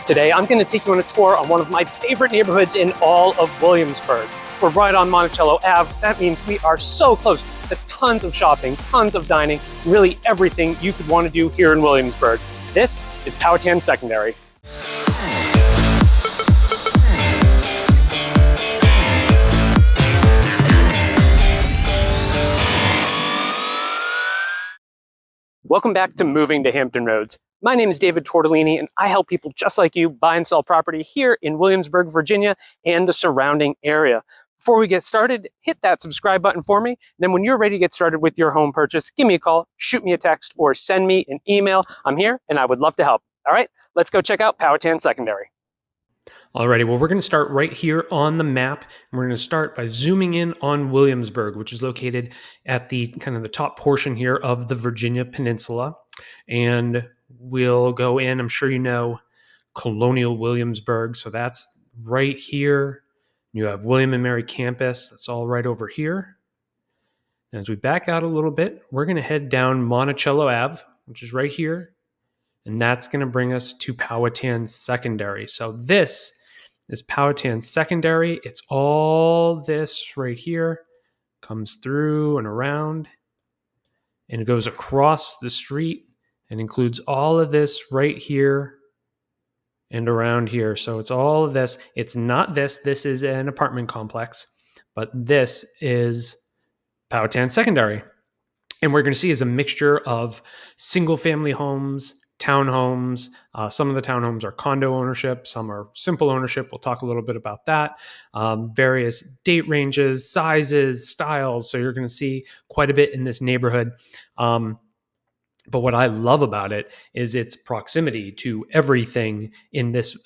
Today, I'm going to take you on a tour on one of my favorite neighborhoods in all of Williamsburg. We're right on Monticello Ave. That means we are so close to tons of shopping, tons of dining, really everything you could want to do here in Williamsburg. This is Powhatan Secondary. Welcome back to Moving to Hampton Roads. My name is David Tortellini, and I help people just like you buy and sell property here in Williamsburg, Virginia, and the surrounding area. Before we get started, hit that subscribe button for me. And then when you're ready to get started with your home purchase, give me a call, shoot me a text, or send me an email. I'm here, and I would love to help. All right, let's go check out Powhatan Secondary. Alrighty, well, we're going to start right here on the map. And we're going to start by zooming in on Williamsburg, which is located at the kind of the top portion here of the Virginia Peninsula. And we'll go in, I'm sure you know, Colonial Williamsburg. So that's right here. You have William and Mary campus. That's all right over here. And as we back out a little bit, we're going to head down Monticello Ave, which is right here. And that's going to bring us to Powhatan Secondary. So this is Powhatan Secondary. It's all this right here, comes through and around, and it goes across the street and includes all of this right here and around here. So it's all of this. It's not this. This is an apartment complex, but this is Powhatan Secondary. And what we're going to see is a mixture of single-family homes, townhomes. Some of the townhomes are condo ownership. Some are simple ownership. We'll talk a little bit about that. Various date ranges, sizes, styles. So you're going to see quite a bit in this neighborhood. But what I love about it is its proximity to everything in this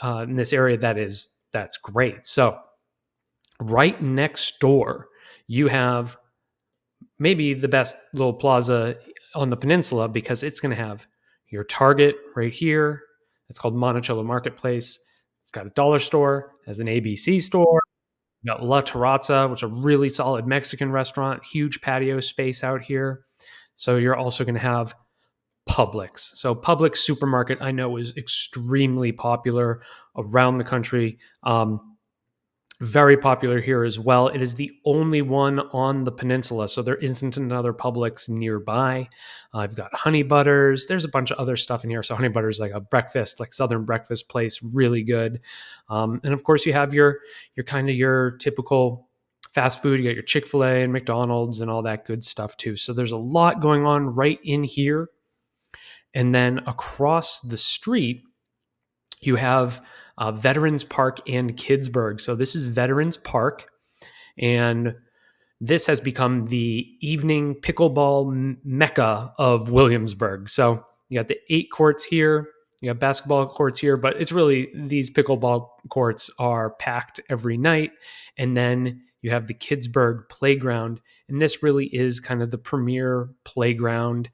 area that's great. So right next door, you have maybe the best little plaza on the peninsula because it's going to have your Target right here. It's called Monticello Marketplace. It's got a dollar store, has an ABC store. You got La Terraza, which is a really solid Mexican restaurant, huge patio space out here. So you're also going to have Publix. So Publix supermarket, I know, is extremely popular around the country. Very popular here as well. It is the only one on the peninsula, so there isn't another Publix nearby. I've got Honey Butters. There's a bunch of other stuff in here. So Honey Butters, like a breakfast, like Southern breakfast place, really good. And of course, you have your typical fast food. You got your Chic-fil-a and McDonald's and all that good stuff too. So there's a lot going on right in here. And then across the street, you have Veterans Park and Kidsburg. So this is Veterans Park, and this has become the evening pickleball mecca of Williamsburg. So you got the 8 courts here, you got basketball courts here, but it's really, these pickleball courts are packed every night. And then you have the Kidsburg playground, and this really is kind of the premier playground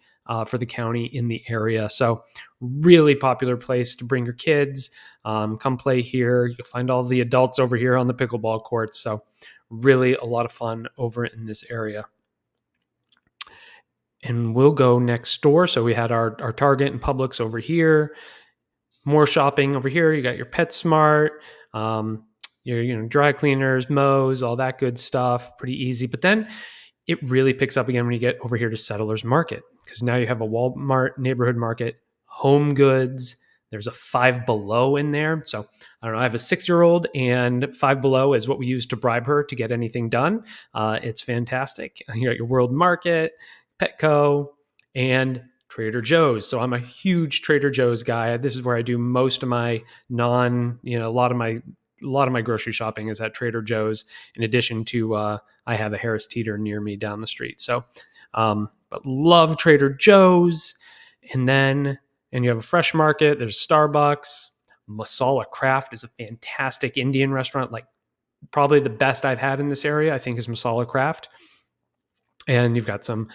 for the county in the area. So really popular place to bring your kids. Come play here. You'll find all the adults over here on the pickleball courts. So really a lot of fun over in this area. And we'll go next door. So we had our Target and Publix over here. More shopping over here. You got your PetSmart, your dry cleaners, Moe's, all that good stuff. Pretty easy. But then it really picks up again when you get over here to Settlers Market, because now you have a Walmart neighborhood market, Home Goods. There's a Five Below in there. So I don't know, I have a 6-year-old, and Five Below is what we use to bribe her to get anything done. It's fantastic. You got your World Market, Petco, and Trader Joe's. So I'm a huge Trader Joe's guy. This is where I do most of my a lot of my grocery shopping is at Trader Joe's, in addition to I have a Harris Teeter near me down the street. So, but love Trader Joe's. And you have a Fresh Market. There's Starbucks. Masala Craft is a fantastic Indian restaurant. Like, probably the best I've had in this area, I think, is Masala Craft. And you've got some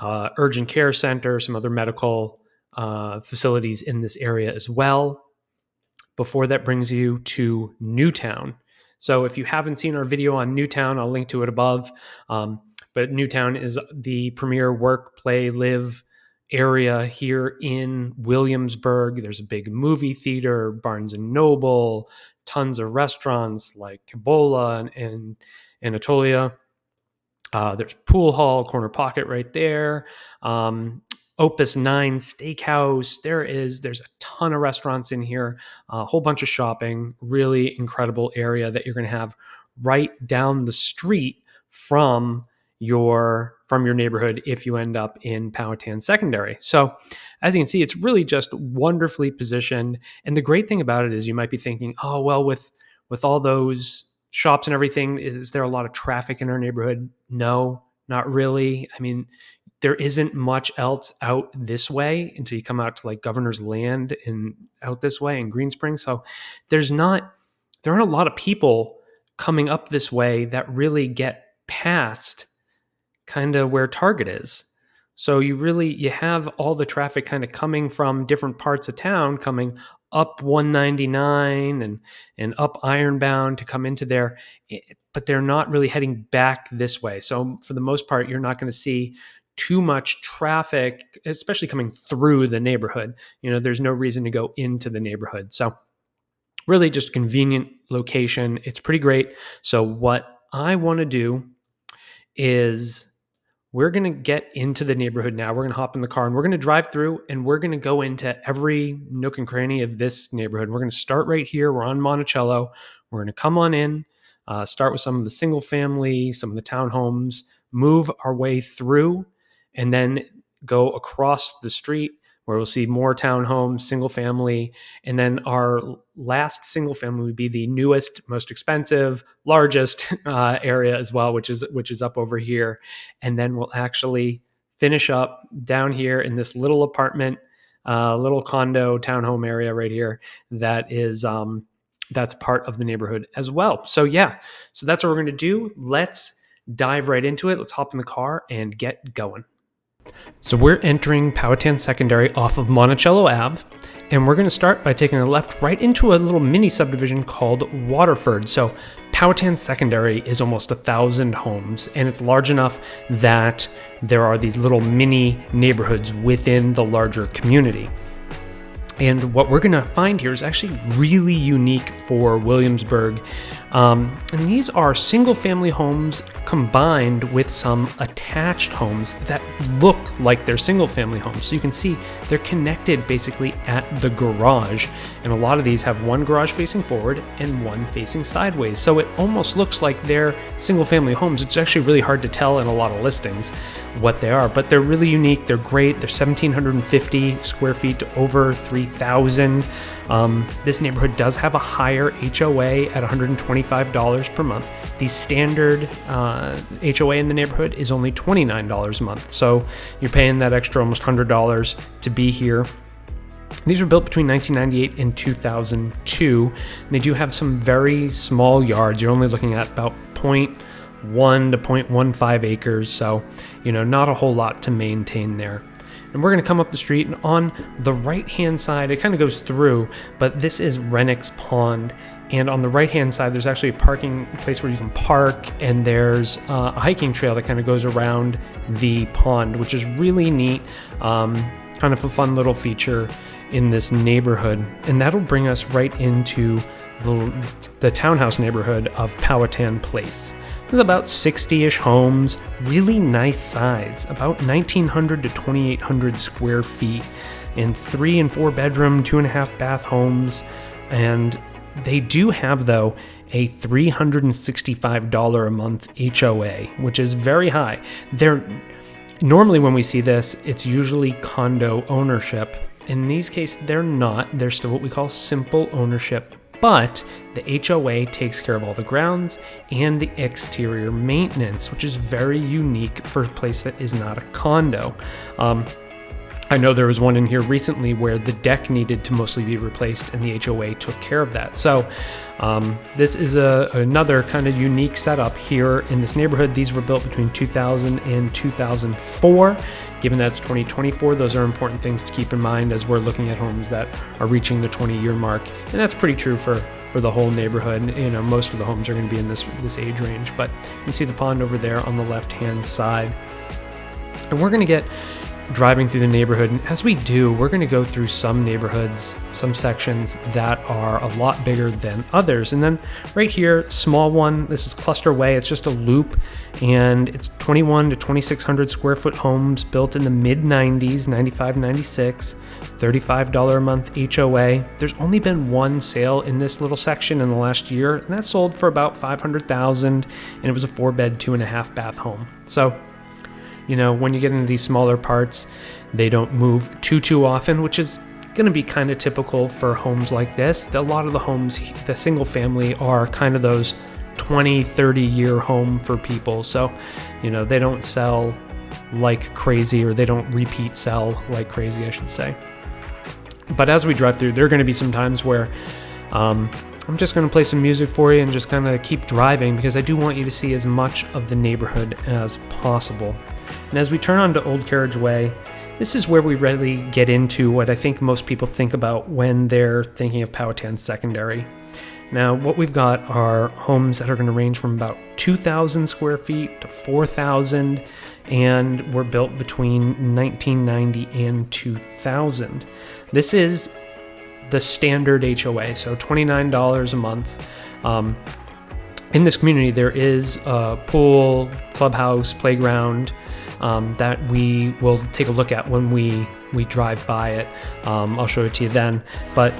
urgent care center, some other medical facilities in this area as well. Before that brings you to Newtown. So if you haven't seen our video on Newtown, I'll link to it above. But Newtown is the premier work, play, live area here in Williamsburg. There's a big movie theater, Barnes and Noble, tons of restaurants like Cibola and Anatolia. There's Pool Hall, Corner Pocket right there. Opus 9 Steakhouse. There's a ton of restaurants in here, a whole bunch of shopping, really incredible area that you're going to have right down the street from your neighborhood if you end up in Powhatan Secondary. So as you can see, it's really just wonderfully positioned. And the great thing about it is you might be thinking, oh, well, with all those shops and everything, is there a lot of traffic in our neighborhood? No, not really. I mean, there isn't much else out this way until you come out to like Governor's Land and out this way in Green Springs. So there aren't a lot of people coming up this way that really get past kind of where Target is. So you have all the traffic kind of coming from different parts of town, coming up 199 and up Ironbound to come into there, but they're not really heading back this way. So for the most part, you're not going to see too much traffic, especially coming through the neighborhood. There's no reason to go into the neighborhood. So really just convenient location. It's pretty great. So what I want to do is we're going to get into the neighborhood now. We're going to hop in the car and we're going to drive through and we're going to go into every nook and cranny of this neighborhood. We're going to start right here. We're on Monticello. We're going to come on in, start with some of the single family, some of the townhomes, move our way through, and then go across the street where we'll see more townhomes, single family, and then our last single family would be the newest, most expensive, largest area as well, which is up over here. And then we'll actually finish up down here in this little apartment, little condo townhome area right here that is that's part of the neighborhood as well. So that's what we're going to do. Let's dive right into it. Let's hop in the car and get going. So we're entering Powhatan Secondary off of Monticello Ave, and we're going to start by taking a left right into a little mini subdivision called Waterford. So Powhatan Secondary is almost 1,000 homes, and it's large enough that there are these little mini neighborhoods within the larger community. And what we're going to find here is actually really unique for Williamsburg. And these are single-family homes combined with some attached homes that look like they're single-family homes. So you can see they're connected basically at the garage. And a lot of these have one garage facing forward and one facing sideways. So it almost looks like they're single-family homes. It's actually really hard to tell in a lot of listings what they are, but they're really unique. They're great. They're 1,750 square feet to over 3,000. This neighborhood does have a higher HOA at $125 per month. The standard HOA in the neighborhood is only $29 a month. So you're paying that extra almost $100 to be here. These were built between 1998 and 2002. They do have some very small yards. You're only looking at about 0.1 to 0.15 acres. So, not a whole lot to maintain there. And we're going to come up the street, and on the right-hand side, it kind of goes through, but this is Rennick's Pond. And on the right-hand side, there's actually a parking place where you can park, and there's a hiking trail that kind of goes around the pond, which is really neat, kind of a fun little feature in this neighborhood. And that'll bring us right into the townhouse neighborhood of Powhatan Place. There's about 60-ish homes, really nice size, about 1,900 to 2,800 square feet, and 3 and 4 bedroom, 2.5 bath homes. And they do have, though, a $365 a month HOA, which is very high. Normally when we see this, it's usually condo ownership. In these cases, they're not. They're still what we call simple ownership. But the HOA takes care of all the grounds and the exterior maintenance, which is very unique for a place that is not a condo. I know there was one in here recently where the deck needed to mostly be replaced and the HOA took care of that. So this is another kind of unique setup here in this neighborhood. These were built between 2000 and 2004. Given that's 2024, those are important things to keep in mind as we're looking at homes that are reaching the 20-year mark. And that's pretty true for the whole neighborhood. Most of the homes are going to be in this age range, but you can see the pond over there on the left-hand side. And we're going to get driving through the neighborhood. And as we do, we're going to go through some neighborhoods, some sections that are a lot bigger than others. And then right here, small one, this is Cluster Way. It's just a loop, and it's 21 to 2,600 square foot homes built in the mid 90s, 95, 96, $35 a month HOA. There's only been one sale in this little section in the last year, and that sold for about $500,000, and it was a 4-bed, 2.5 bath home. So, you know, when you get into these smaller parts, they don't move too often, which is going to be kind of typical for homes like this. A lot of the homes, the single family, are kind of those 20, 30-year home for people. So, you know, they don't sell like crazy, or they don't repeat sell like crazy, I should say. But as we drive through, there are going to be some times where I'm just going to play some music for you and just kind of keep driving, because I do want you to see as much of the neighborhood as possible. And as we turn onto Old Carriage Way, this is where we really get into what I think most people think about when they're thinking of Powhatan Secondary. Now, what we've got are homes that are going to range from about 2,000 square feet to 4,000, and were built between 1990 and 2000. This is the standard HOA, so $29 a month. In this community, there is a pool, clubhouse, playground that we will take a look at when we drive by it. I'll show it to you then. But,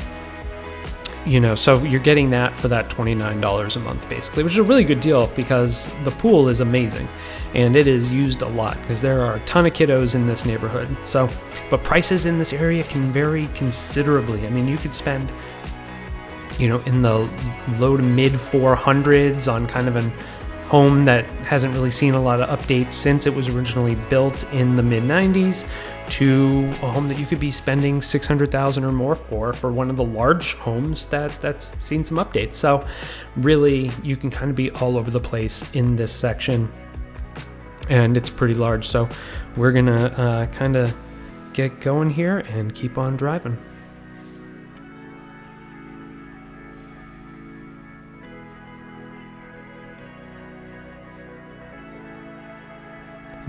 you know, so you're getting that for that $29 a month, basically, which is a really good deal, because the pool is amazing and it is used a lot because there are a ton of kiddos in this neighborhood. So, but prices in this area can vary considerably. I mean, you could spend, you know, in the low to mid 400s on kind of an home that hasn't really seen a lot of updates since it was originally built in the mid 90s, to a home that you could be spending $600,000 or more for one of the large homes that's seen some updates. So really, you can kind of be all over the place in this section, and it's pretty large. So we're gonna kind of get going here and keep on driving.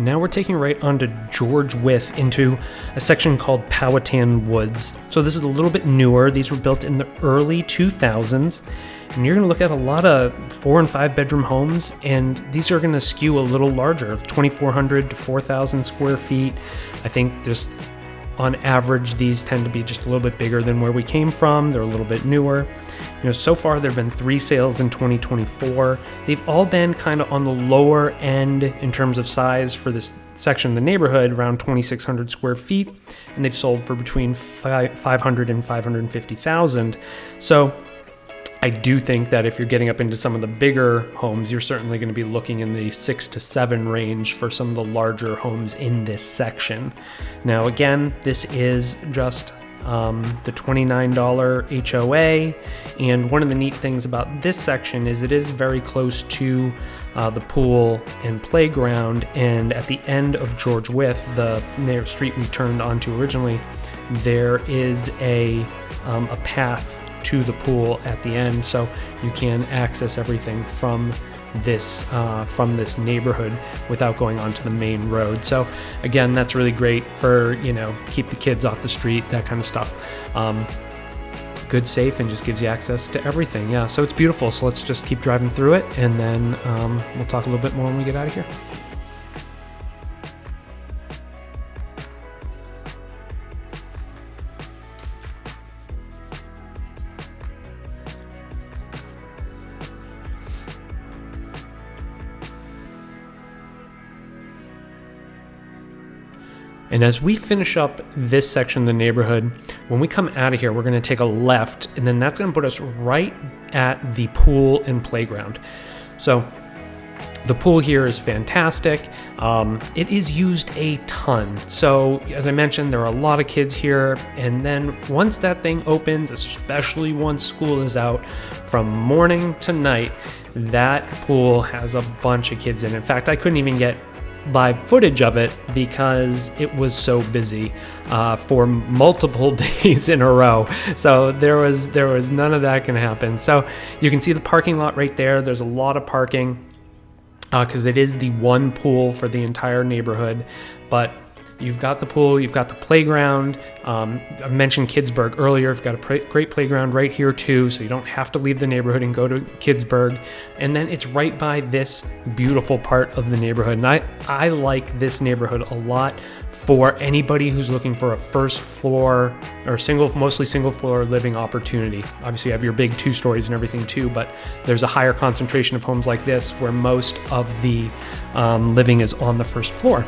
Now we're taking right onto George Wythe into a section called Powhatan Woods. So this is a little bit newer. These were built in the early 2000s. And you're going to look at a lot of 4 and 5 bedroom homes, and these are going to skew a little larger, 2,400 to 4,000 square feet. I think just on average, these tend to be just a little bit bigger than where we came from. They're a little bit newer. You know, so far there have been 3 sales in 2024. They've all been kind of on the lower end in terms of size for this section of the neighborhood, around 2,600 square feet, and they've sold for between 500 and 550,000. So I do think that if you're getting up into some of the bigger homes, you're certainly going to be looking in the 6 to 7 range for some of the larger homes in this section. Now, again, this is just the $29 HOA, and one of the neat things about this section is it is very close to the pool and playground, and at the end of George Wythe, the street we turned onto originally, there is a path to the pool at the end, so you can access everything from this neighborhood without going onto the main road. So again, that's really great for, you know, keep the kids off the street, that kind of stuff. Good, safe, and just gives you access to everything. Yeah, so it's beautiful. So let's just keep driving through it, and then we'll talk a little bit more when we get out of here. And as we finish up this section of the neighborhood, when we come out of here, we're going to take a left, and then that's going to put us right at the pool and playground. So the pool here is fantastic. It is used a ton. So as I mentioned, there are a lot of kids here, and then once that thing opens, especially once school is out, from morning to night, that pool has a bunch of kids in it. In fact, I couldn't even get live footage of it because it was so busy for multiple days in a row. So there was none of that gonna happen. So you can see the parking lot right there. There's a lot of parking because it is the one pool for the entire neighborhood. But you've got the pool, you've got the playground. I mentioned Kidsburg earlier. You've got a great playground right here too, so you don't have to leave the neighborhood and go to Kidsburg. And then it's right by this beautiful part of the neighborhood. And I like this neighborhood a lot for anybody who's looking for a first floor or mostly single floor living opportunity. Obviously you have your big 2 stories and everything too, but there's a higher concentration of homes like this where most of the living is on the first floor.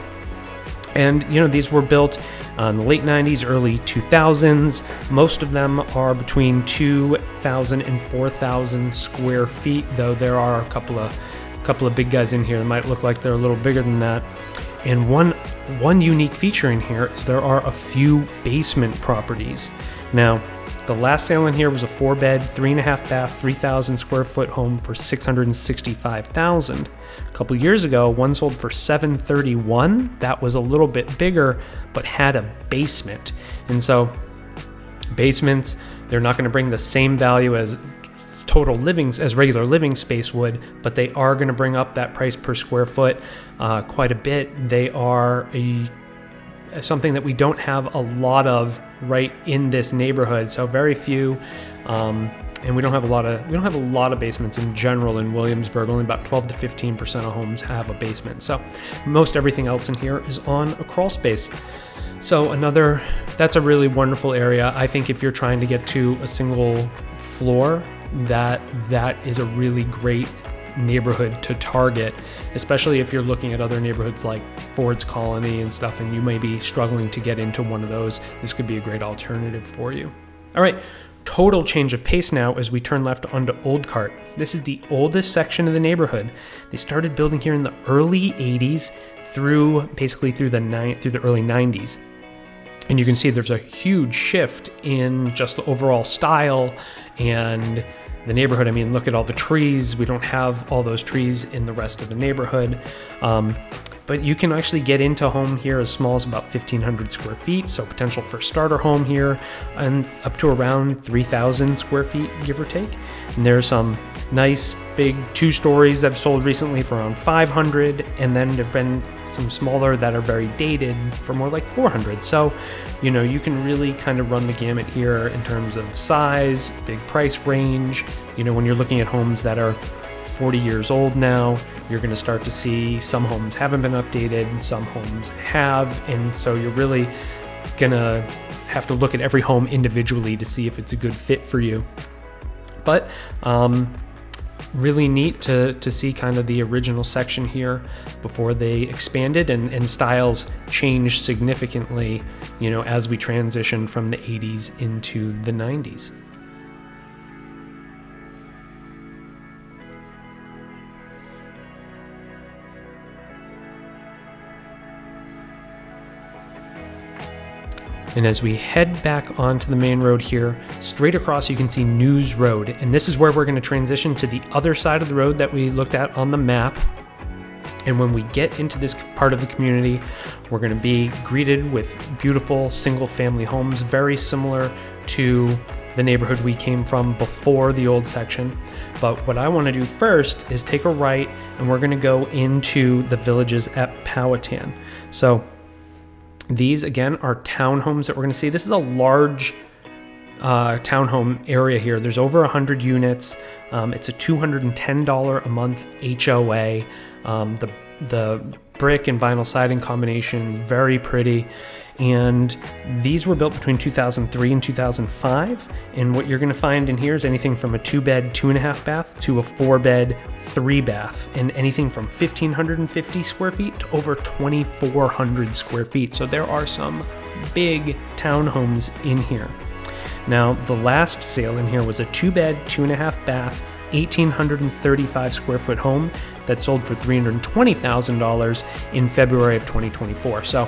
And these were built in the late 90s, early 2000s. Most of them are between 2,000 and 4,000 square feet, though there are a couple of big guys in here that might look like they're a little bigger than that. And one unique feature in here is there are a few basement properties. Now, the last sale in here was a 4-bed, 3.5 bath, 3,000 square foot home for $665,000. A couple years ago, one sold for $731,000. That was a little bit bigger, but had a basement. And so basements, they're not going to bring the same value as regular living space would, but they are going to bring up that price per square foot quite a bit. They are something that we don't have a lot of right in this neighborhood, so very few, and we don't have a lot of basements in general in Williamsburg. Only about 12 to 15% of homes have a basement, so most everything else in here is on a crawl space. So that's a really wonderful area. I think if you're trying to get to a single floor, that is a really great neighborhood to target, especially if you're looking at other neighborhoods like Ford's Colony and stuff, and you may be struggling to get into one of those. This could be a great alternative for you. All right, total change of pace now as we turn left onto Old Cart. This is the oldest section of the neighborhood. They started building here in the early 80s through the early 90s. And you can see there's a huge shift in just the overall style and the neighborhood. I mean, look at all the trees. We don't have all those trees in the rest of the neighborhood. But you can actually get into a home here as small as about 1,500 square feet. So potential for starter home here, and up to around 3,000 square feet, give or take. And there's some nice big 2 stories that have sold recently for around 500. And then there've been some smaller that are very dated for more like 400. So, you can really kind of run the gamut here in terms of size, big price range. When you're looking at homes that are 40 years old now, you're going to start to see some homes haven't been updated, some homes have, and so you're really going to have to look at every home individually to see if it's a good fit for you. But really neat to see kind of the original section here before they expanded, and styles changed significantly, as we transitioned from the 80s into the 90s. And as we head back onto the main road here, straight across you can see News Road. And this is where we're going to transition to the other side of the road that we looked at on the map. And when we get into this part of the community, we're going to be greeted with beautiful single-family homes, very similar to the neighborhood we came from before the old section. But what I want to do first is take a right, and we're going to go into the villages at Powhatan. So these, again, are townhomes that we're going to see. This is a large townhome area here. There's over 100 units. It's a $210 a month HOA. The brick and vinyl siding combination, very pretty. And these were built between 2003 and 2005. And what you're going to find in here is anything from a 2-bed, 2.5 bath to a 4-bed, 3-bath, and anything from 1,550 square feet to over 2,400 square feet. So there are some big townhomes in here. Now, the last sale in here was a 2-bed, 2.5 bath, 1,835 square foot home that sold for $320,000 in February of 2024. So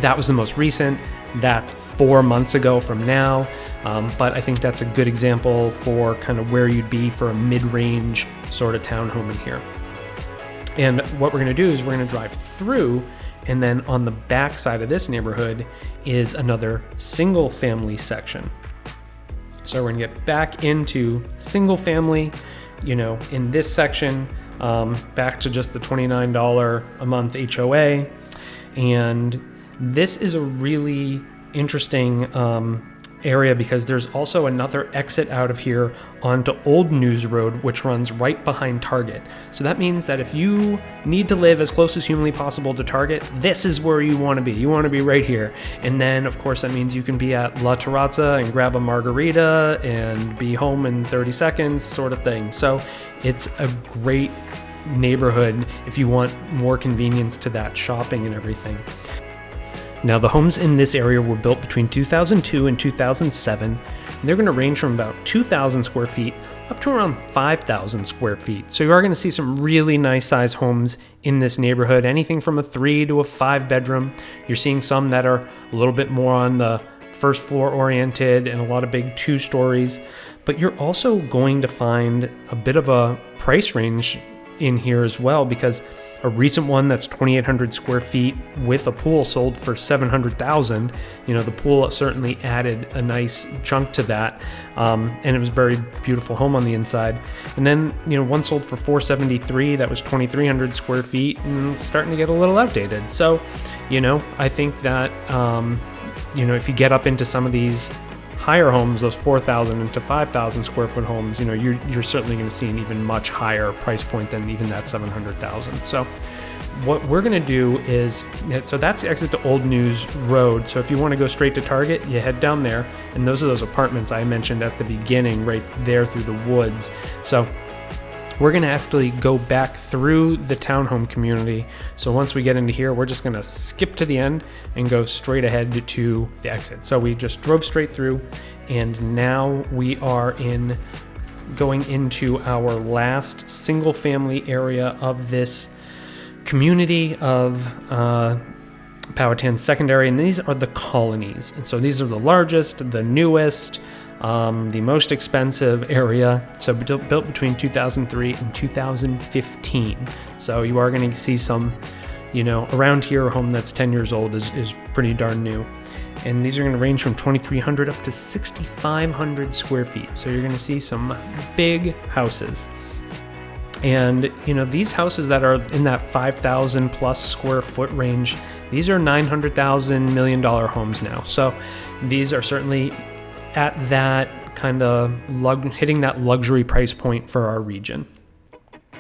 that was the most recent. That's 4 months ago from now. But I think that's a good example for kind of where you'd be for a mid-range sort of townhome in here. And what we're going to do is we're going to drive through, and then on the back side of this neighborhood is another single family section. So we're going to get back into single family, in this section, back to just the $29 a month HOA. And This is a really interesting area because there's also another exit out of here onto Old News Road, which runs right behind Target. So that means that if you need to live as close as humanly possible to Target, this is where you want to be. You want to be right here. And then, of course, that means you can be at La Terraza and grab a margarita and be home in 30 seconds, sort of thing. So it's a great neighborhood if you want more convenience to that shopping and everything. Now, the homes in this area were built between 2002 and 2007. And they're going to range from about 2,000 square feet up to around 5,000 square feet. So you are going to see some really nice size homes in this neighborhood, anything from a 3 to a 5 bedroom. You're seeing some that are a little bit more on the first floor oriented and a lot of big 2 stories. But you're also going to find a bit of a price range in here as well, because a recent one that's 2,800 square feet with a pool sold for $700,000. You know, the pool certainly added a nice chunk to that, and it was a very beautiful home on the inside. And then, you know, one sold for $473,000 that was 2,300 square feet and starting to get a little outdated. So, you know, I think that, you know, if you get up into some of these higher homes, those 4,000 into 5,000 square foot homes, you know, you're certainly going to see an even much higher price point than even that 700,000. So what we're going to do is, so that's the exit to Old News Road. So if you want to go straight to Target, you head down there, and those are those apartments I mentioned at the beginning, right there through the woods. So we're going to actually go back through the townhome community. So once we get into here, we're just going to skip to the end and go straight ahead to the exit. So we just drove straight through, and now we are going into our last single family area of this community of Powhatan Secondary, and these are the colonies. And so these are the largest, the newest, the most expensive area. So built between 2003 and 2015. So you are going to see some, you know, around here, a home that's 10 years old is pretty darn new. And these are going to range from 2,300 up to 6,500 square feet. So you're going to see some big houses. And, you know, these houses that are in that 5,000 plus square foot range, these are $900,000 $1 million homes now. So these are certainly at that kind of hitting that luxury price point for our region.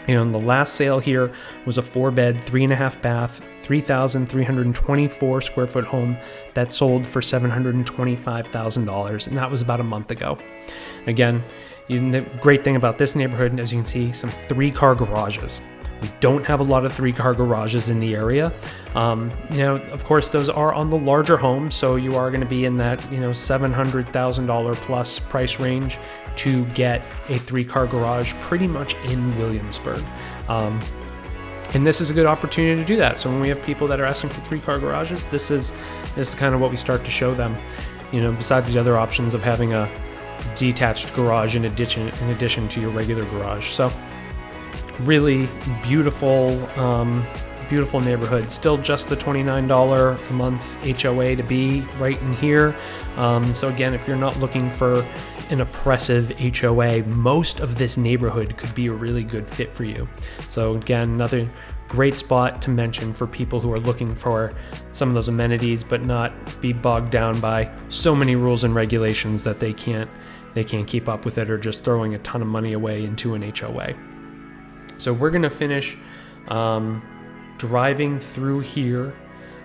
And the last sale here was a 4-bed, 3.5 bath, 3,324 square foot home that sold for $725,000, and that was about a month ago. Again, the great thing about this neighborhood, as you can see, some 3-car garages. We don't have a lot of 3-car garages in the area. You know, of course, those are on the larger homes, so you are going to be in that, you know, $700,000 plus price range to get a 3-car garage pretty much in Williamsburg. And this is a good opportunity to do that. So when we have people that are asking for 3-car garages, this is kind of what we start to show them. You know, besides the other options of having a detached garage in addition to your regular garage. So really beautiful, beautiful neighborhood. Still just the $29 a month HOA to be right in here. So again, if you're not looking for an oppressive HOA, most of this neighborhood could be a really good fit for you. So again, another great spot to mention for people who are looking for some of those amenities, but not be bogged down by so many rules and regulations that they can't keep up with it, or just throwing a ton of money away into an HOA. So we're gonna finish driving through here,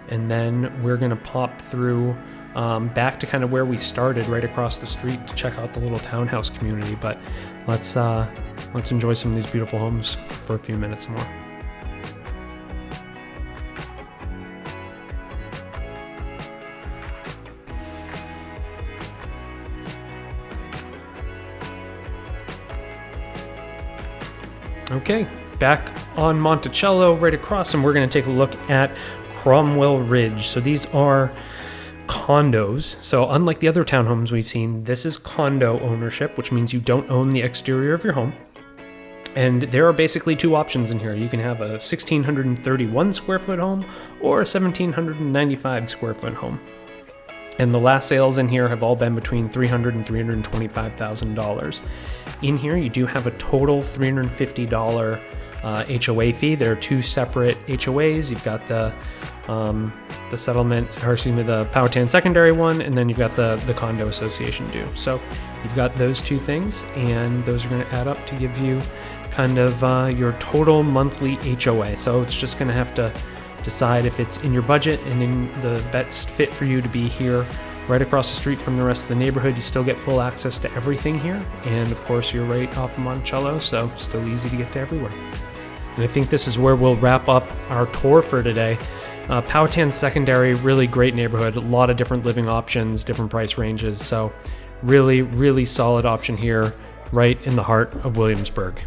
and then we're gonna pop through back to kind of where we started, right across the street, to check out the little townhouse community. But let's enjoy some of these beautiful homes for a few minutes more. Okay, back on Monticello, right across, and we're going to take a look at Cromwell Ridge. So these are condos. So unlike the other townhomes we've seen, this is condo ownership, which means you don't own the exterior of your home. And there are basically 2 options in here. You can have a 1,631 square foot home or a 1,795 square foot home. And the last sales in here have all been between $300,000 and $325,000. In here, you do have a total $350 HOA fee. There are two separate HOAs. You've got the settlement, or excuse me, the Powhatan Secondary one, and then you've got the condo association due. So you've got those two things, and those are going to add up to give you kind of your total monthly HOA. So it's just going to have to decide if it's in your budget and in the best fit for you to be here right across the street from the rest of the neighborhood. You still get full access to everything here, and of course you're right off of Monticello, so still easy to get to everywhere. And I think this is where we'll wrap up our tour for today. Powhatan Secondary, really great neighborhood, a lot of different living options, different price ranges, so really solid option here right in the heart of Williamsburg.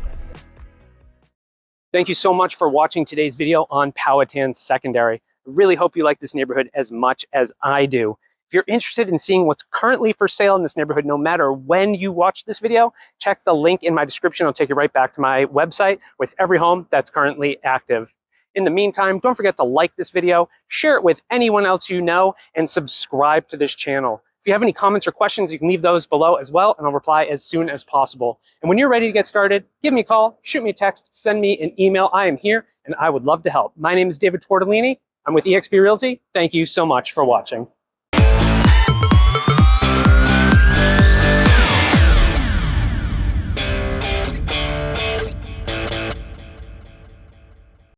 Thank you so much for watching today's video on Powhatan Secondary. I really hope you like this neighborhood as much as I do. If you're interested in seeing what's currently for sale in this neighborhood, no matter when you watch this video, check the link in my description. It'll take you right back to my website with every home that's currently active. In the meantime, don't forget to like this video, share it with anyone else you know, and subscribe to this channel. If you have any comments or questions, you can leave those below as well, and I'll reply as soon as possible. And when you're ready to get started, give me a call, shoot me a text, send me an email. I am here, and I would love to help. My name is David Tortellini. I'm with eXp Realty. Thank you so much for watching.